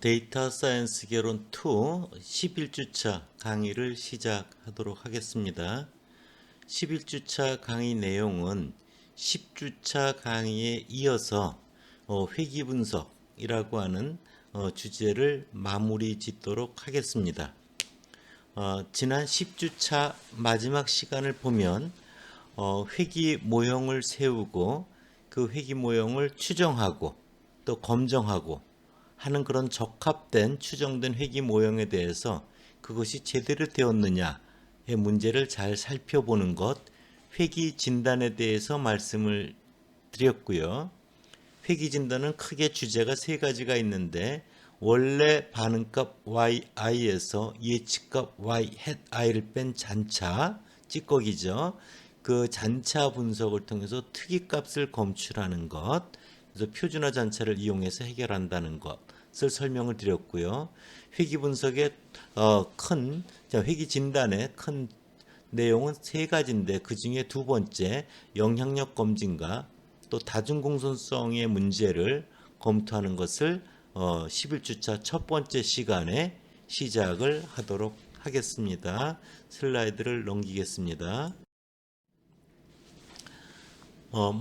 데이터 사이언스 개론 2 11주차 강의를 시작하도록 하겠습니다. 11주차 강의 내용은 10주차 강의에 이어서 회귀 분석이라고 하는 주제를 마무리 짓도록 하겠습니다. 지난 10주차 마지막 시간을 보면 회귀 모형을 세우고 그 회귀 모형을 추정하고 또 검정하고 하는 그런 적합된 추정된 회귀 모형에 대해서 그것이 제대로 되었느냐의 문제를 잘 살펴보는 것, 회귀 진단에 대해서 말씀을 드렸고요. 회귀 진단은 크게 주제가 세 가지가 있는데 원래 반응값 yi에서 예측값 y hat i를 뺀 잔차 찌꺼기죠. 그 잔차 분석을 통해서 특이값을 검출하는 것, 그래서 표준화 잔차를 이용해서 해결한다는 것을 설명을 드렸고요. 회귀 분석의 회귀 진단의 큰 내용은 세 가지인데 그 중에 두 번째 영향력 검증과 또 다중공손성의 문제를 검토하는 것을 11주차 첫 번째 시간에 시작을 하도록 하겠습니다. 슬라이드를 넘기겠습니다.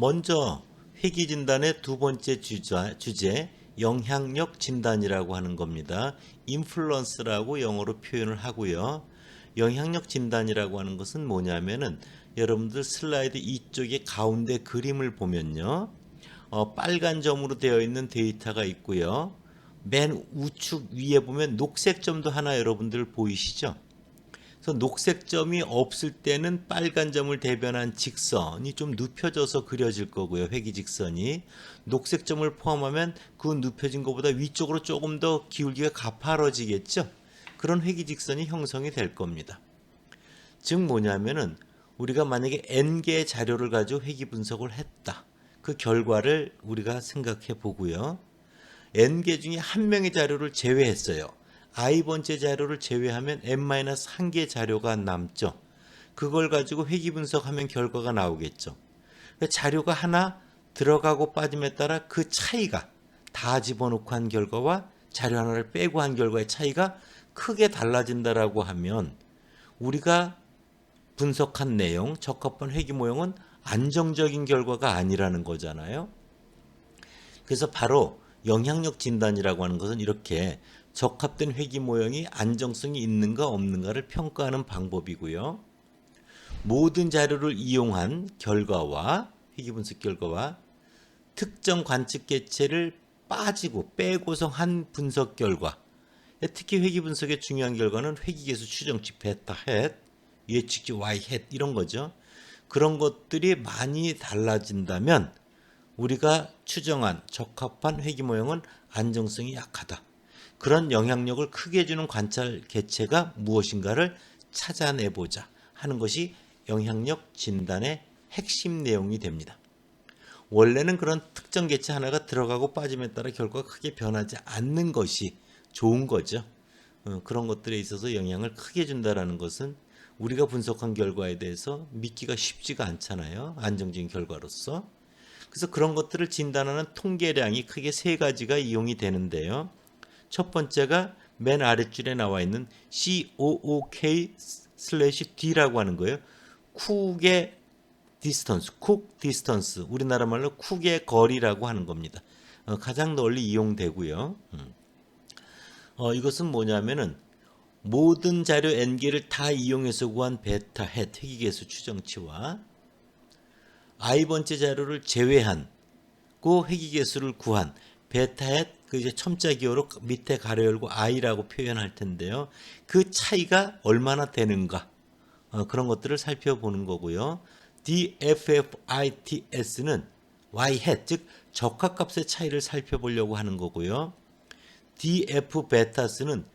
먼저 회귀 진단의 두 번째 주제 영향력 진단이라고 하는 겁니다. 인플루언스라고 영어로 표현을 하고요. 영향력 진단이라고 하는 것은 뭐냐면은 여러분들 슬라이드 이쪽에 가운데 그림을 보면요. 빨간 점으로 되어 있는 데이터가 있고요. 맨 우측 위에 보면 녹색 점도 하나 여러분들 보이시죠? 그래서 녹색 점이 없을 때는 빨간 점을 대변한 직선이 좀 눕혀져서 그려질 거고요. 회귀 직선이. 녹색 점을 포함하면 그 눕혀진 것보다 위쪽으로 조금 더 기울기가 가파라지겠죠. 그런 회귀 직선이 형성이 될 겁니다. 즉 뭐냐면은 우리가 만약에 n개의 자료를 가지고 회귀 분석을 했다. 그 결과를 우리가 생각해 보고요. n개 중에 한 명의 자료를 제외했어요. i번째 자료를 제외하면 n-1개 자료가 남죠. 그걸 가지고 회귀 분석하면 결과가 나오겠죠. 자료가 하나 들어가고 빠짐에 따라 그 차이가 다 집어넣고 한 결과와 자료 하나를 빼고 한 결과의 차이가 크게 달라진다라고 하면 우리가 분석한 내용, 적합한 회귀 모형은 안정적인 결과가 아니라는 거잖아요. 그래서 바로 영향력 진단이라고 하는 것은 이렇게 적합된 회귀 모형이 안정성이 있는가 없는가를 평가하는 방법이고요. 모든 자료를 이용한 결과와 회귀 분석 결과와 특정 관측 개체를 빠지고 빼고서 한 분석 결과, 특히 회귀 분석의 중요한 결과는 회귀계수 추정치 베타 헷, 예측치 y 헷 이런 거죠. 그런 것들이 많이 달라진다면 우리가 추정한 적합한 회귀 모형은 안정성이 약하다. 그런 영향력을 크게 주는 관찰 개체가 무엇인가를 찾아내보자 하는 것이 영향력 진단의 핵심 내용이 됩니다. 원래는 그런 특정 개체 하나가 들어가고 빠짐에 따라 결과가 크게 변하지 않는 것이 좋은 거죠. 그런 것들에 있어서 영향을 크게 준다는 것은 우리가 분석한 결과에 대해서 믿기가 쉽지가 않잖아요. 안정적인 결과로서. 그래서 그런 것들을 진단하는 통계량이 크게 세 가지가 이용이 되는데요. 첫 번째가 맨 아랫줄에 나와 있는 COOK/D라고 하는 거예요. 쿡의 디스턴스, 쿡 디스턴스, 우리나라 말로 쿡의 거리라고 하는 겁니다. 가장 널리 이용되고요. 이것은 뭐냐면은 모든 자료 n개를 다 이용해서 구한 베타 헷 회귀계수 추정치와 i번째 자료를 제외한 그 회귀계수를 구한 베타 헷 그 이제 첨자 기호로 밑에 가로 열고 i라고 표현할 텐데요. 그 차이가 얼마나 되는가 그런 것들을 살펴보는 거고요. DFFITS는 y 헷 즉 적합값의 차이를 살펴보려고 하는 거고요. DF 베타스는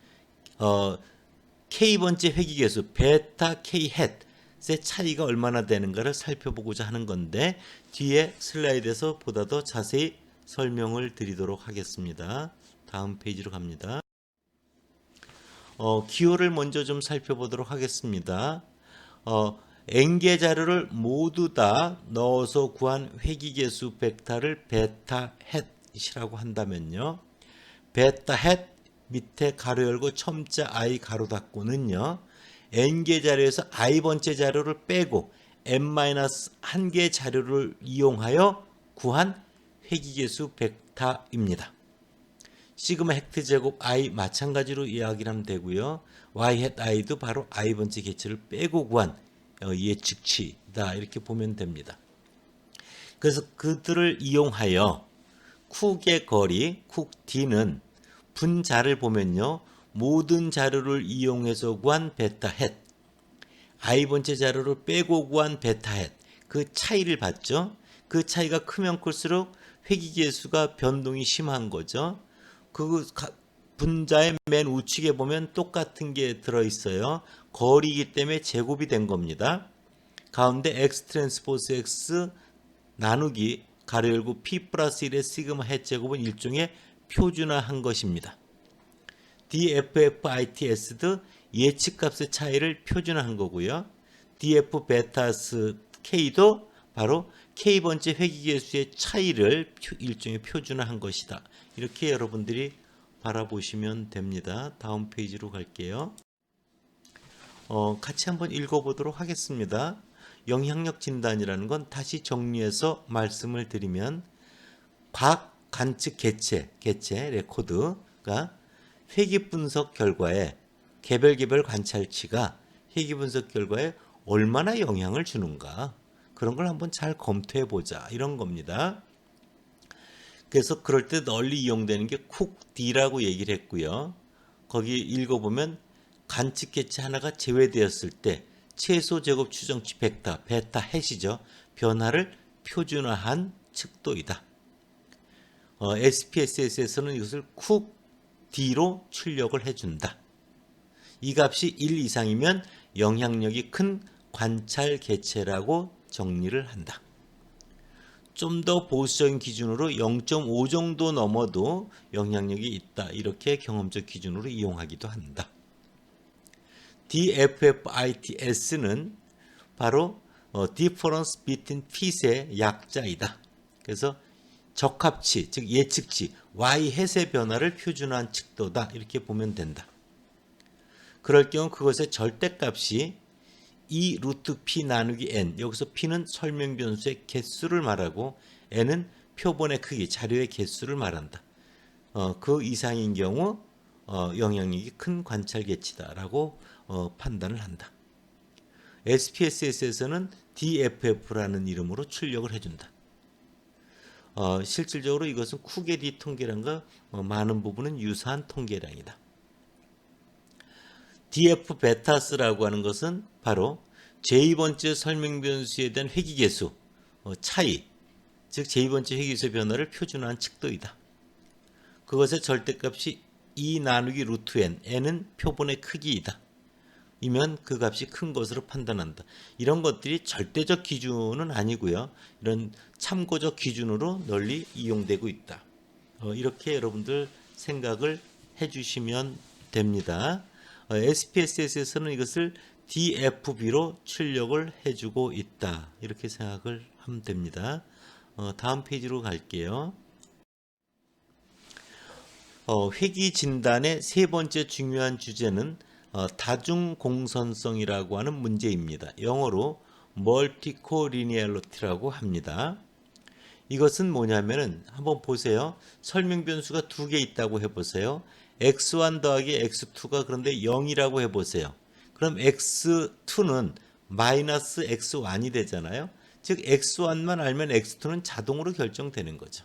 K번째 회귀계수 베타 K 헷의 차이가 얼마나 되는가를 살펴보고자 하는 건데 뒤에 슬라이드에서 보다 더 자세히 설명을 드리도록 하겠습니다. 다음 페이지로 갑니다. 기호를 먼저 좀 살펴보도록 하겠습니다. n개 자료를 모두 다 넣어서 구한 회귀계수 벡터를 베타 헷이라고 한다면요. 베타 헷 밑에 가로 열고 첨자 i 가로 닫고는요. n개 자료에서 i번째 자료를 빼고 n-1개 자료를 이용하여 구한 회기계수 벡터입니다. 시그마 헥트 제곱 i 마찬가지로 이야기를 하면 되고요. y 햇 i도 바로 i번째 개체를 빼고 구한 예측치다 이렇게 보면 됩니다. 그래서 그들을 이용하여 쿡의 거리 쿡 d는 분자를 보면요. 모든 자료를 이용해서 구한 베타 햇 i번째 자료를 빼고 구한 베타 햇 그 차이를 봤죠. 그 차이가 크면 클수록 회기계수가 변동이 심한 거죠. 그 분자의 맨 우측에 보면 똑같은 게 들어있어요. 거리이기 때문에 제곱이 된 겁니다. 가운데 x 트랜스포스 x 나누기 가로 열고 p 플러스 1의 시그마 햇 제곱은 일종의 표준화한 것입니다. dff-its도 예측값의 차이를 표준화한 거고요. df 베타스 k도 바로 k번째 회기계수의 차이를 일종의 표준화한 것이다. 이렇게 여러분들이 바라보시면 됩니다. 다음 페이지로 갈게요. 같이 한번 읽어보도록 하겠습니다. 영향력 진단이라는 건 다시 정리해서 말씀을 드리면 각 관측 개체 레코드가 회기 분석 결과에 개별 관찰치가 회기 분석 결과에 얼마나 영향을 주는가 그런 걸 한번 잘 검토해 보자 이런 겁니다. 그래서 그럴 때 널리 이용되는 게 쿡D라고 얘기를 했고요. 거기 읽어보면 관측 개체 하나가 제외되었을 때 최소 제곱 추정치 벡터 베타 햇이죠. 변화를 표준화한 측도이다. SPSS에서는 이것을 쿡D로 출력을 해준다. 이 값이 1 이상이면 영향력이 큰 관찰 개체라고 정리를 한다. 좀 더 보수적인 기준으로 0.5 정도 넘어도 영향력이 있다. 이렇게 경험적 기준으로 이용하기도 한다. DFFITS는 바로 Difference Between Fit의 약자이다. 그래서 적합치, 즉 예측치, Y 햇의 변화를 표준화한 측도다. 이렇게 보면 된다. 그럴 경우 그것의 절대값이 2 루트 P 나누기 N, 여기서 P는 설명 변수의 개수를 말하고 N은 표본의 크기, 자료의 개수를 말한다. 그 이상인 경우 영향력이 큰 관찰 개치다라고 판단을 한다. SPSS에서는 DFF라는 이름으로 출력을 해준다. 실질적으로 이것은 쿠게디 통계량과 많은 부분은 유사한 통계량이다. DF 베타스라고 하는 것은 바로 제2번째 설명 변수에 대한 회기계수 차이, 즉 제2번째 회기계수의 변화를 표준화한 측도이다. 그것의 절대값이 2 나누기 루트 n, n은 표본의 크기이다. 이면 그 값이 큰 것으로 판단한다. 이런 것들이 절대적 기준은 아니고요. 이런 참고적 기준으로 널리 이용되고 있다. 이렇게 여러분들 생각을 해주시면 됩니다. SPSS에서는 이것을 DFB로 출력을 해주고 있다. 이렇게 생각을 하면 됩니다. 다음 페이지로 갈게요. 회기 진단의 세 번째 중요한 주제는 다중공선성이라고 하는 문제입니다. 영어로 멀티코리니얼리티라고 합니다. 이것은 뭐냐면은 한번 보세요. 설명 변수가 두 개 있다고 해보세요. x1 더하기 x2가 그런데 0이라고 해보세요. 그럼 x2는 마이너스 x1이 되잖아요. 즉 x1만 알면 x2는 자동으로 결정되는 거죠.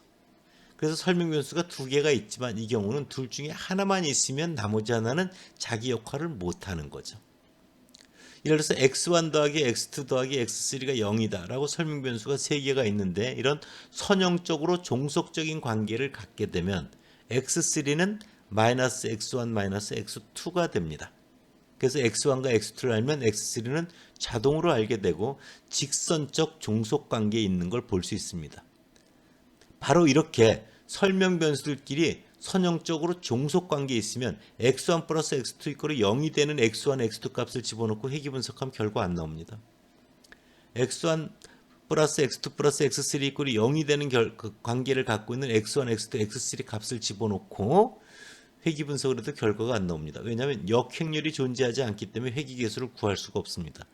그래서 설명 변수가 두 개가 있지만 이 경우는 둘 중에 하나만 있으면 나머지 하나는 자기 역할을 못하는 거죠. 예를 들어서 x1 더하기 x2 더하기 x3가 0이다 라고 설명 변수가 세 개가 있는데 이런 선형적으로 종속적인 관계를 갖게 되면 x3는 마이너스 x1 마이너스 x2가 됩니다. 그래서 x1과 x2를 알면 x3는 자동으로 알게 되고 직선적 종속관계에 있는 걸 볼 수 있습니다. 바로 이렇게 설명 변수들끼리 선형적으로 종속관계에 있으면 x1 플러스 x2 이퀄 0이 되는 x1, x2 값을 집어넣고 회귀 분석하면 결과 안 나옵니다. x1 플러스 x2 플러스 x3 이퀄 0이 되는 관계를 갖고 있는 x1, x2, x3 값을 집어넣고 회귀 분석을 해도 결과가 안 나옵니다. 왜냐하면 역행렬이 존재하지 않기 때문에 회귀계수를 구할 수가 없습니다.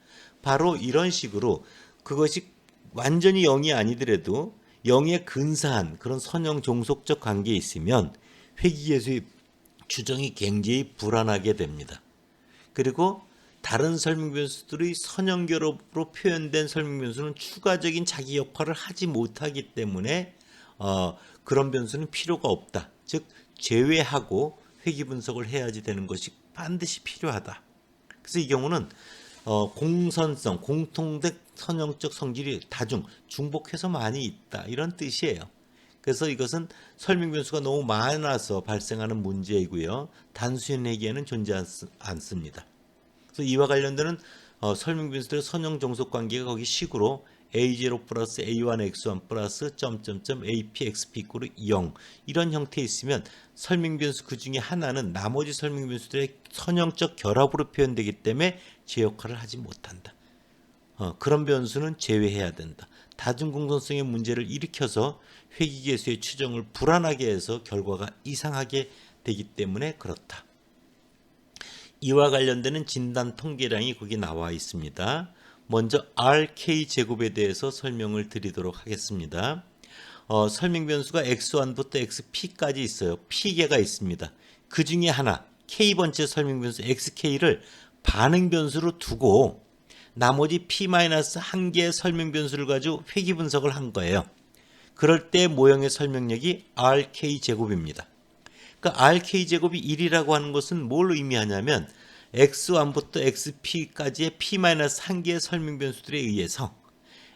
바로 이런 식으로 그것이 완전히 0이 아니더라도 0에 근사한 그런 선형 종속적 관계에 있으면 회귀계수의 추정이 굉장히 불안하게 됩니다. 그리고 다른 설명변수들의 선형결합으로 표현된 설명변수는 추가적인 자기 역할을 하지 못하기 때문에 그런 변수는 필요가 없다. 즉 제외하고 회귀 분석을 해야지 되는 것이 반드시 필요하다. 그래서 이 경우는 공선성, 공통된 선형적 성질이 중복해서 많이 있다. 이런 뜻이에요. 그래서 이것은 설명변수가 너무 많아서 발생하는 문제이고요. 단순 회귀에는 존재하지 않습니다. 그래서 이와 관련되는 설명변수들의 선형 종속 관계가 거기 식으로 a0 플러스 a1 x1 플러스 점점점 ap xp 이꼴 0 이런 형태에 있으면 설명변수 그 중에 하나는 나머지 설명변수들의 선형적 결합으로 표현되기 때문에 제 역할을 하지 못한다. 그런 변수는 제외해야 된다. 다중공선성의 문제를 일으켜서 회귀계수의 추정을 불안하게 해서 결과가 이상하게 되기 때문에 그렇다. 이와 관련되는 진단 통계량이 거기 나와 있습니다. 먼저 RK제곱에 대해서 설명을 드리도록 하겠습니다. 설명 변수가 x1부터 xp까지 있어요. p개가 있습니다. 그 중에 하나 k번째 설명 변수 xk를 반응 변수로 두고 나머지 p-1개의 설명 변수를 가지고 회귀 분석을 한 거예요. 그럴 때 모형의 설명력이 RK제곱입니다. 그러니까 RK제곱이 1이라고 하는 것은 뭘 의미하냐면 x1부터 xp까지의 p-1개의 설명 변수들에 의해서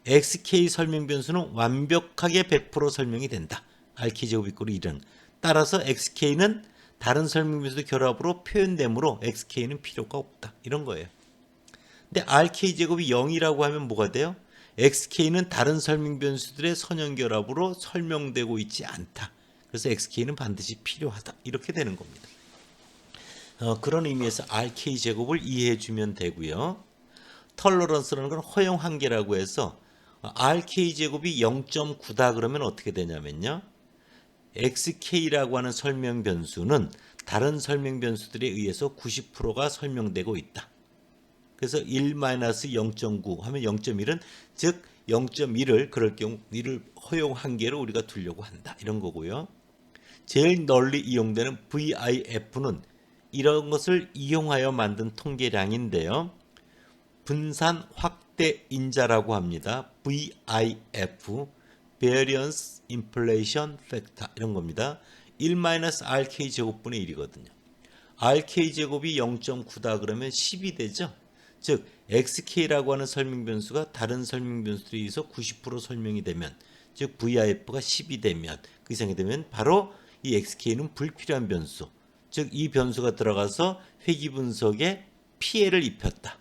xk 설명 변수는 완벽하게 100% 설명이 된다. RK제곱 이꼴 1은. 따라서 xk는 다른 설명 변수의 결합으로 표현되므로 xk는 필요가 없다. 이런 거예요. 근데 RK제곱이 0이라고 하면 뭐가 돼요? xk는 다른 설명 변수들의 선형 결합으로 설명되고 있지 않다. 그래서 xk는 반드시 필요하다. 이렇게 되는 겁니다. 그런 의미에서 RK제곱을 이해해 주면 되고요. 털러런스라는 건 허용 한계라고 해서 RK제곱이 0.9다 그러면 어떻게 되냐면요. XK라고 하는 설명 변수는 다른 설명 변수들에 의해서 90%가 설명되고 있다. 그래서 1-0.9 하면 0.1은 즉 0.1을 그럴 경우 이를 허용 한계로 우리가 두려고 한다. 이런 거고요. 제일 널리 이용되는 VIF는 이런 것을 이용하여 만든 통계량인데요. 분산 확대 인자라고 합니다. VIF, Variance Inflation Factor 이런 겁니다. 1-RK 제곱분의 1이거든요. RK 제곱이 0.9다 그러면 10이 되죠. 즉 XK라고 하는 설명 변수가 다른 설명 변수들에 의해서 90% 설명이 되면 즉 VIF가 10이 되면 그 이상이 되면 바로 이 XK는 불필요한 변수. 즉 이 변수가 들어가서 회귀 분석에 피해를 입혔다.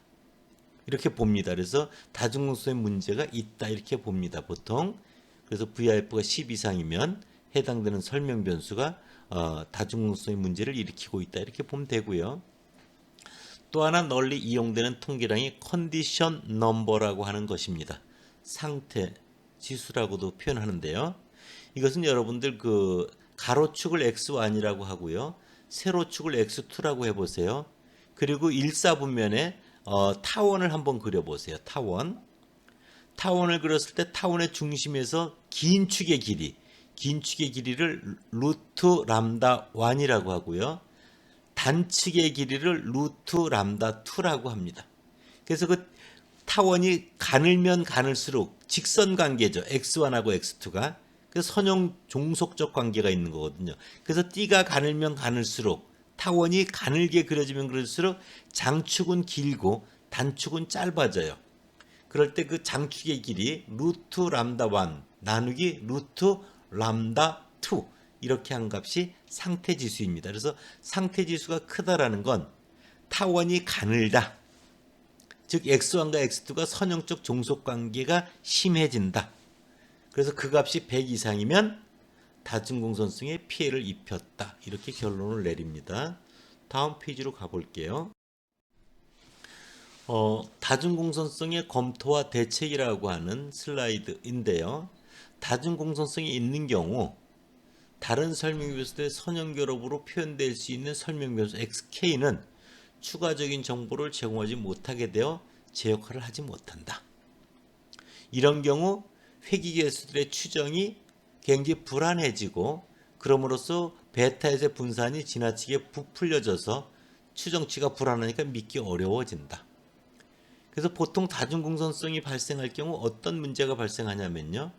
이렇게 봅니다. 그래서 다중공성의 문제가 있다 이렇게 봅니다. 보통. 그래서 VIF가 10 이상이면 해당되는 설명 변수가 다중공성의 문제를 일으키고 있다 이렇게 보면 되고요. 또 하나 널리 이용되는 통계량이 컨디션 넘버라고 하는 것입니다. 상태 지수라고도 표현하는데요. 이것은 여러분들 그 가로축을 x1이라고 하고요. 세로축을 x2라고 해보세요. 그리고 일사분면에 타원을 한번 그려보세요. 타원을 그렸을 때 타원의 중심에서 긴 축의 길이를 루트 람다 1이라고 하고요. 단축의 길이를 루트 람다 2라고 합니다. 그래서 그 타원이 가늘면 가늘수록 직선 관계죠. x1하고 x2가. 그래서 선형 종속적 관계가 있는 거거든요. 그래서 띠가 가늘면 가늘수록 타원이 가늘게 그려지면 그럴수록 장축은 길고 단축은 짧아져요. 그럴 때 그 장축의 길이 루트 람다 1 나누기 루트 람다 2 이렇게 한 값이 상태지수입니다. 그래서 상태지수가 크다라는 건 타원이 가늘다. 즉 x1과 x2가 선형적 종속관계가 심해진다. 그래서 그 값이 100 이상이면 다중공선성에 피해를 입혔다. 이렇게 결론을 내립니다. 다음 페이지로 가볼게요. 다중공선성의 검토와 대책이라고 하는 슬라이드인데요. 다중공선성이 있는 경우 다른 설명변수들의 선형결합으로 표현될 수 있는 설명변수 xk는 추가적인 정보를 제공하지 못하게 되어 제 역할을 하지 못한다. 이런 경우 회귀계수들의 추정이 굉장히 불안해지고 그럼으로써 베타에서의 분산이 지나치게 부풀려져서 추정치가 불안하니까 믿기 어려워진다. 그래서 보통 다중공선성이 발생할 경우 어떤 문제가 발생하냐면요.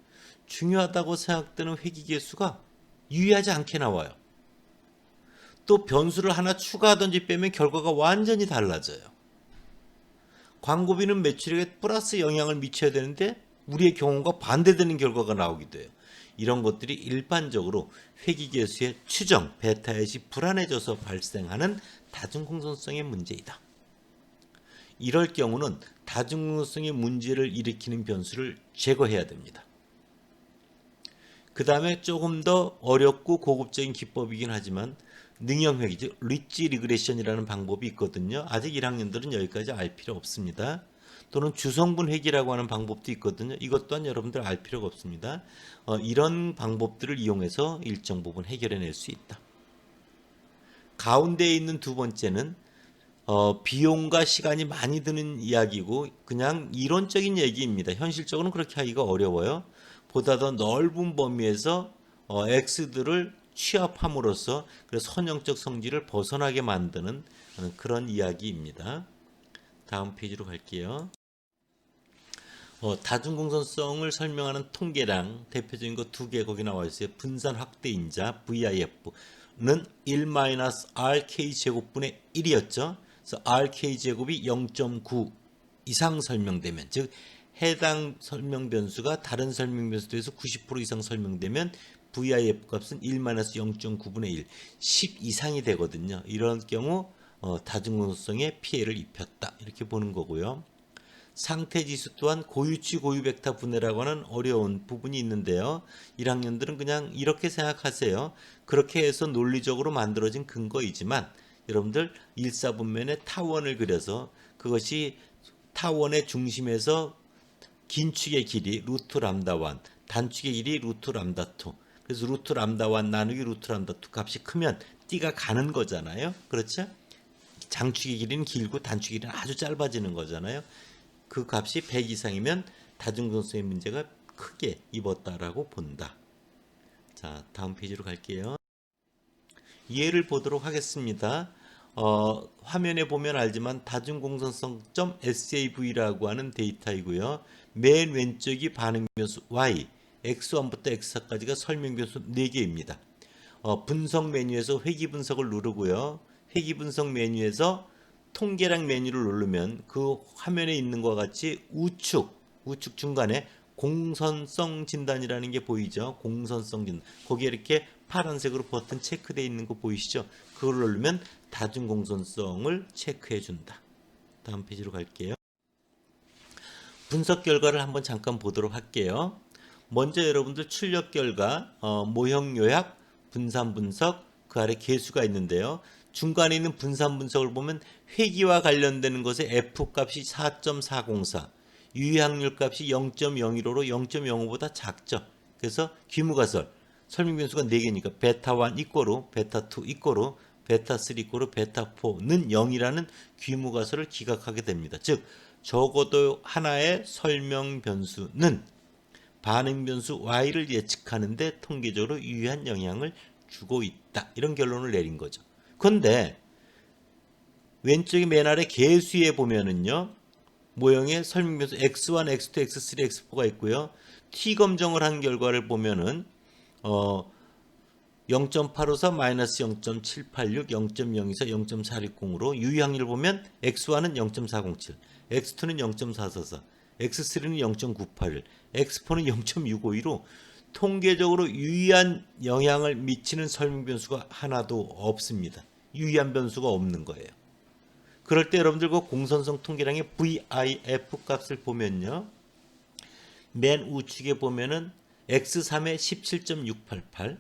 중요하다고 생각되는 회귀계수가 유의하지 않게 나와요. 또 변수를 하나 추가하든지 빼면 결과가 완전히 달라져요. 광고비는 매출액에 플러스 영향을 미쳐야 되는데 우리의 경우가 반대되는 결과가 나오기도 해요. 이런 것들이 일반적으로 회귀계수의 추정, 베타엣이 불안해져서 발생하는 다중공선성의 문제이다. 이럴 경우는 다중공선성의 문제를 일으키는 변수를 제거해야 됩니다. 그 다음에 조금 더 어렵고 고급적인 기법이긴 하지만 능형회귀, 즉 리치 리그레션이라는 방법이 있거든요. 아직 1학년들은 여기까지 알 필요 없습니다. 또는 주성분 회귀라고 하는 방법도 있거든요. 이것 또한 여러분들 알 필요가 없습니다. 이런 방법들을 이용해서 일정 부분 해결해낼 수 있다. 가운데에 있는 두 번째는 비용과 시간이 많이 드는 이야기고 그냥 이론적인 얘기입니다. 현실적으로는 그렇게 하기가 어려워요. 보다 더 넓은 범위에서 x들을 취합함으로써 그래서 선형적 성질을 벗어나게 만드는 그런 이야기입니다. 다음 페이지로 갈게요. 다중공선성을 설명하는 통계량 대표적인 거 두 개 거기 나와 있어요. 분산 확대인자 VIF는 1-RK 제곱분의 1이었죠. 그래서 RK 제곱이 0.9 이상 설명되면 즉 해당 설명 변수가 다른 설명 변수에서 90% 이상 설명되면 VIF 값은 1-0.9분의 1, 10 이상이 되거든요. 이런 경우 다중공선성에 피해를 입혔다. 이렇게 보는 거고요. 상태지수 또한 고유치 고유벡터 분해라고 하는 어려운 부분이 있는데요. 1학년들은 그냥 이렇게 생각하세요. 그렇게 해서 논리적으로 만들어진 근거이지만 여러분들 1사분면에 타원을 그려서 그것이 타원의 중심에서 긴 축의 길이 루트 람다 1, 단축의 길이 루트 람다 2. 그래서 루트 람다 1 나누기 루트 람다 2 값이 크면 띠가 가는 거잖아요. 그렇죠? 장축의 길이는 길고 단축의 길이는 아주 짧아지는 거잖아요. 그 값이 100 이상이면 다중공선성의 문제가 크게 입었다라고 본다. 자, 다음 페이지로 갈게요. 예를 보도록 하겠습니다. 화면에 보면 알지만 다중공선성.sav라고 하는 데이터이고요. 맨 왼쪽이 반응변수 y, x1부터 x4까지가 설명변수 4개입니다. 분석 메뉴에서 회귀 분석을 누르고요. 회귀 분석 메뉴에서 통계량 메뉴를 누르면 그 화면에 있는 것과 같이 우측 중간에 공선성 진단이라는 게 보이죠. 공선성 진단. 거기에 이렇게 파란색으로 버튼 체크되어 있는 거 보이시죠? 그걸 누르면 다중공선성을 체크해 준다. 다음 페이지로 갈게요. 분석 결과를 한번 잠깐 보도록 할게요. 먼저 여러분들 출력 결과 모형 요약, 분산 분석, 그 아래 계수가 있는데요. 중간에 있는 분산 분석을 보면 회귀와 관련되는 것에 F값이 4.404, 유의확률 값이 0.015로 0.05보다 작죠. 그래서 귀무가설, 설명변수가 4개니까 베타1 이꼬로, 베타2 이꼬로, 베타3 이꼬로, 베타4는 0이라는 귀무가설을 기각하게 됩니다. 즉 적어도 하나의 설명변수는 반응변수 y를 예측하는데 통계적으로 유의한 영향을 주고 있다. 이런 결론을 내린 거죠. 그런데 왼쪽에 맨 아래 계수에 보면은요. 모형의 설명변수 x1, x2, x3, x4가 있고요. t 검정을 한 결과를 보면은 0.854, 마이너스 0.786, 0.024, 0.460으로 유의확률을 보면 x1은 0.407, x2는 0.444, x3는 0.981, x4는 0.652로 통계적으로 유의한 영향을 미치는 설명변수가 하나도 없습니다. 유의한 변수가 없는 거예요. 그럴 때 여러분들 그 공선성 통계량의 VIF 값을 보면요. 맨 우측에 보면은 x3에 17.688,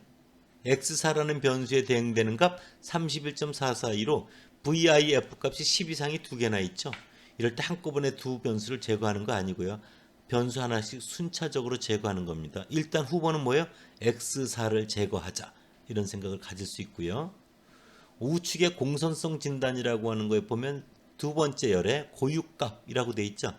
x4라는 변수에 대응되는 값 31.442로 VIF 값이 10 이상이 두 개나 있죠. 이럴 때 한꺼번에 두 변수를 제거하는 거 아니고요. 변수 하나씩 순차적으로 제거하는 겁니다. 일단 후보는 뭐예요? x4를 제거하자. 이런 생각을 가질 수 있고요. 우측의 공선성 진단이라고 하는 거에 보면 두 번째 열에 고유값이라고 돼 있죠.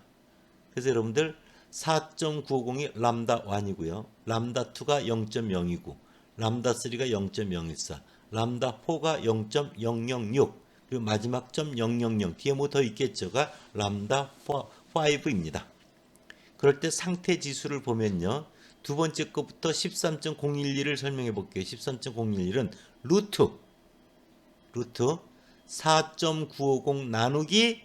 그래서 여러분들 4.950이 람다 1이고요. 람다 2가 0.029, 람다 3가 0.014, 람다 4가 0.006, 그리고 마지막 .000 뒤에 뭐 더 있겠죠가 람다 5입니다. 그럴 때 상태 지수를 보면요. 두 번째 것부터 13.011을 설명해 볼게요. 13.011은 루트 4.950 나누기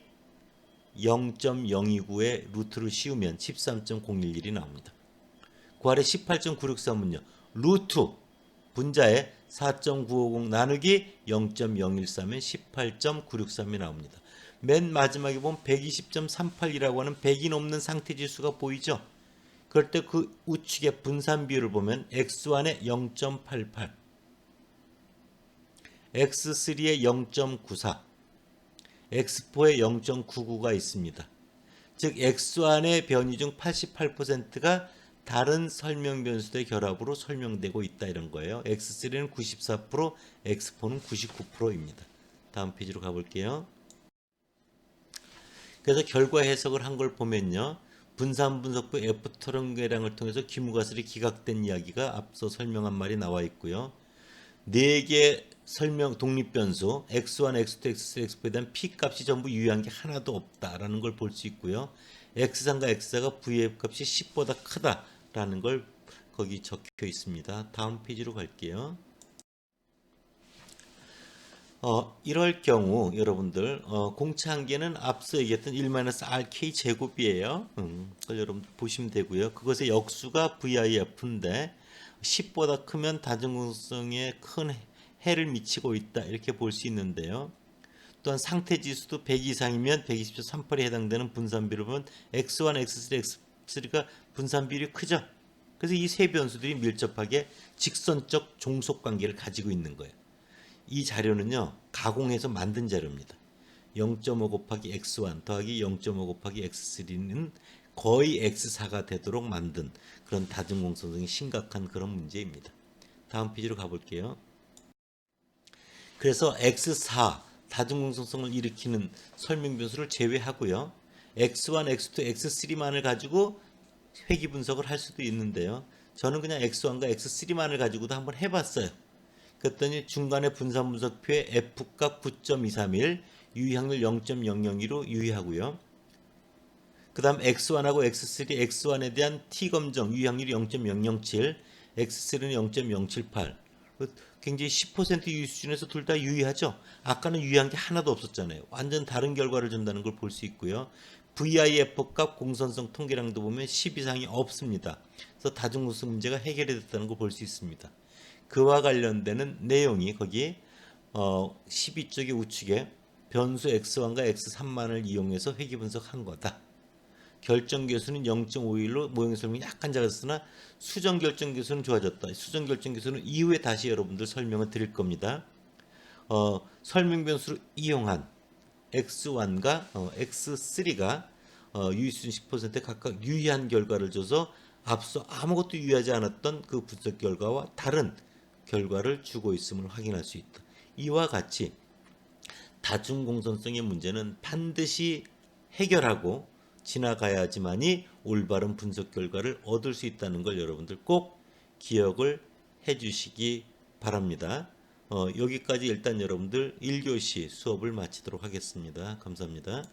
0.029의 루트를 씌우면 13.011이 나옵니다. 그 아래 18.963은요. 루트 분자에 4.950 나누기 0.013면 18.963이 나옵니다. 맨 마지막에 보면 120.38이라고 하는 100이 넘는 상태 지수가 보이죠? 그럴 때 그 우측의 분산 비율을 보면 X1의 0.88, X3의 0.94, X4의 0.99가 있습니다. 즉 X1의 변이 중 88%가 다른 설명 변수의 결합으로 설명되고 있다 이런 거예요. X3는 94%, X4는 99%입니다. 다음 페이지로 가볼게요. 그래서 결과 해석을 한 걸 보면요. 분산 분석부 F 토론계량을 통해서 기무가설이 기각된 이야기가 앞서 설명한 말이 나와 있고요. 4개 설명 독립변수 X1, X2, X3, X4에 대한 P값이 전부 유의한 게 하나도 없다라는 걸 볼 수 있고요. X3과 X4가 VF 값이 10보다 크다라는 걸 거기 적혀 있습니다. 다음 페이지로 갈게요. 이럴 경우 여러분들 공차 한계는 앞서 얘기했던 1-RK 제곱이에요. 그걸 여러분 보시면 되고요. 그것의 역수가 VIF인데 10보다 크면 다중공성에 큰 해를 미치고 있다 이렇게 볼 수 있는데요. 또한 상태 지수도 100 이상이면 120.38에 해당되는 분산비를 보면 X1, X3, X3가 분산비율이 크죠. 그래서 이 세 변수들이 밀접하게 직선적 종속 관계를 가지고 있는 거예요. 이 자료는요 가공해서 만든 자료입니다. 0.5 곱하기 x1 더하기 0.5 곱하기 x3는 거의 x4가 되도록 만든 그런 다중공성성이 심각한 그런 문제입니다. 다음 페이지로 가볼게요. 그래서 x4 다중공성성을 일으키는 설명 변수를 제외하고요. x1, x2, x3만을 가지고 회귀 분석을 할 수도 있는데요. 저는 그냥 x1과 x3만을 가지고도 한번 해봤어요. 그랬더니 중간에 분산 분석표에 F값 9.231, 유의확률 0.002로 유의하고요. 그 다음 X1하고 X3, X1에 대한 T검정, 유의확률이 0.007, X3는 0.078. 굉장히 10% 유의 수준에서 둘 다 유의하죠. 아까는 유의한 게 하나도 없었잖아요. 완전 다른 결과를 준다는 걸 볼 수 있고요. VIF 값 공선성 통계량도 보면 10 이상이 없습니다. 그래서 다중공성 문제가 해결이 됐다는 걸 볼 수 있습니다. 그와 관련되는 내용이 거기 12쪽의 우측에 변수 x1과 x3만을 이용해서 회귀 분석한 거다. 결정 계수는 0.51로 모형 설명이 약간 작았으나 수정 결정 계수는 좋아졌다. 수정 결정 계수는 이후에 다시 여러분들 설명을 드릴 겁니다. 설명 변수로 이용한 x1과 x3가 유의수준 10%에 각각 유의한 결과를 줘서 앞서 아무것도 유의하지 않았던 그 분석 결과와 다른 결과를 주고 있음을 확인할 수 있다. 이와 같이 다중공선성의 문제는 반드시 해결하고 지나가야지만이 올바른 분석 결과를 얻을 수 있다는 걸 여러분들 꼭 기억을 해주시기 바랍니다. 여기까지 일단 여러분들 1교시 수업을 마치도록 하겠습니다. 감사합니다.